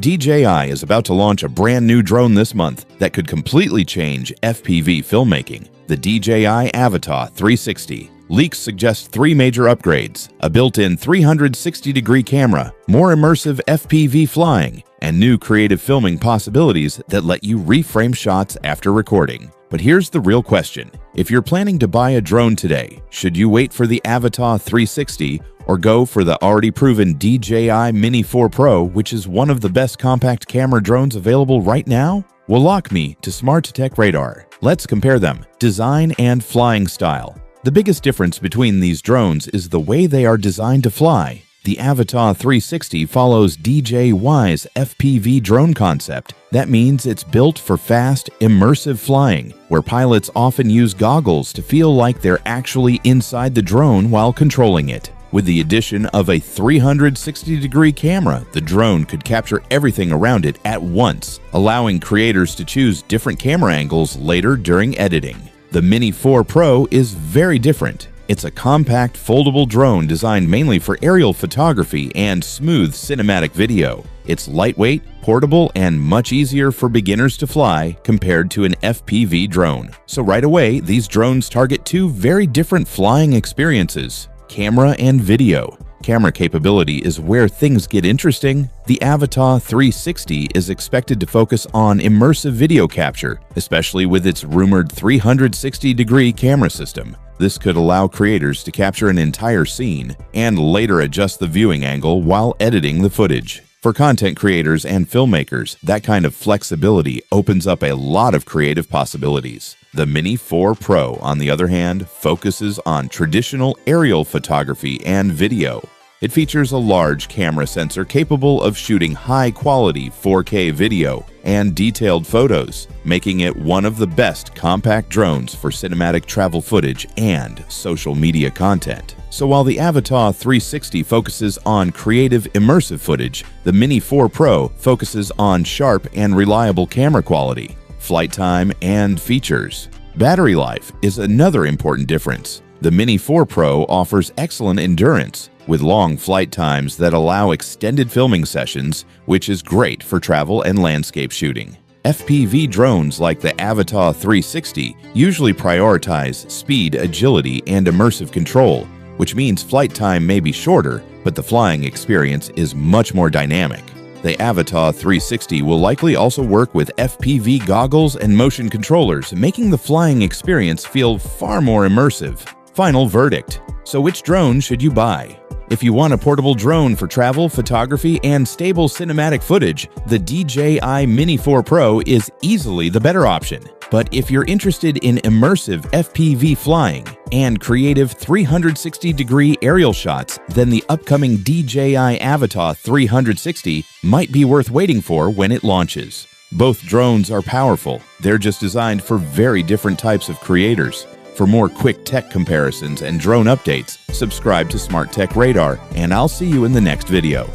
DJI is about to launch a brand new drone this month that could completely change FPV filmmaking, the DJI Avata 360. Leaks suggest three major upgrades: a built-in 360-degree camera, more immersive FPV flying, and new creative filming possibilities that let you reframe shots after recording. But here's the real question. If you're planning to buy a drone today, should you wait for the Avata 360 or go for the already proven DJI Mini 4 Pro, which is one of the best compact camera drones available right now? Well, lock me to Smart Tech Radar. Let's compare them, design and flying style. The biggest difference between these drones is the way they are designed to fly. The Avata 360 follows DJI's FPV drone concept. That means it's built for fast, immersive flying, where pilots often use goggles to feel like they're actually inside the drone while controlling it. With the addition of a 360-degree camera, the drone could capture everything around it at once, allowing creators to choose different camera angles later during editing. The Mini 4 Pro is very different. It's a compact, foldable drone designed mainly for aerial photography and smooth cinematic video. It's lightweight, portable, and much easier for beginners to fly compared to an FPV drone. So right away, these drones target two very different flying experiences: camera and video. Camera capability is where things get interesting. The Avata 360 is expected to focus on immersive video capture, especially with its rumored 360-degree camera system. This could allow creators to capture an entire scene and later adjust the viewing angle while editing the footage. For content creators and filmmakers, that kind of flexibility opens up a lot of creative possibilities. The Mini 4 Pro, on the other hand, focuses on traditional aerial photography and video. It features a large camera sensor capable of shooting high-quality 4K video and detailed photos, making it one of the best compact drones for cinematic travel footage and social media content. So while the Avata 360 focuses on creative, immersive footage, the Mini 4 Pro focuses on sharp and reliable camera quality, flight time, and features. Battery life is another important difference. The Mini 4 Pro offers excellent endurance, with long flight times that allow extended filming sessions, which is great for travel and landscape shooting. FPV drones like the Avata 360 usually prioritize speed, agility, and immersive control, which means flight time may be shorter, but the flying experience is much more dynamic. The Avata 360 will likely also work with FPV goggles and motion controllers, making the flying experience feel far more immersive. Final verdict. So which drone should you buy? If you want a portable drone for travel, photography, and stable cinematic footage, the DJI Mini 4 Pro is easily the better option. But if you're interested in immersive FPV flying and creative 360-degree aerial shots, then the upcoming DJI Avata 360 might be worth waiting for when it launches. Both drones are powerful. They're just designed for very different types of creators. For more quick tech comparisons and drone updates, subscribe to Smart Tech Radar, and I'll see you in the next video.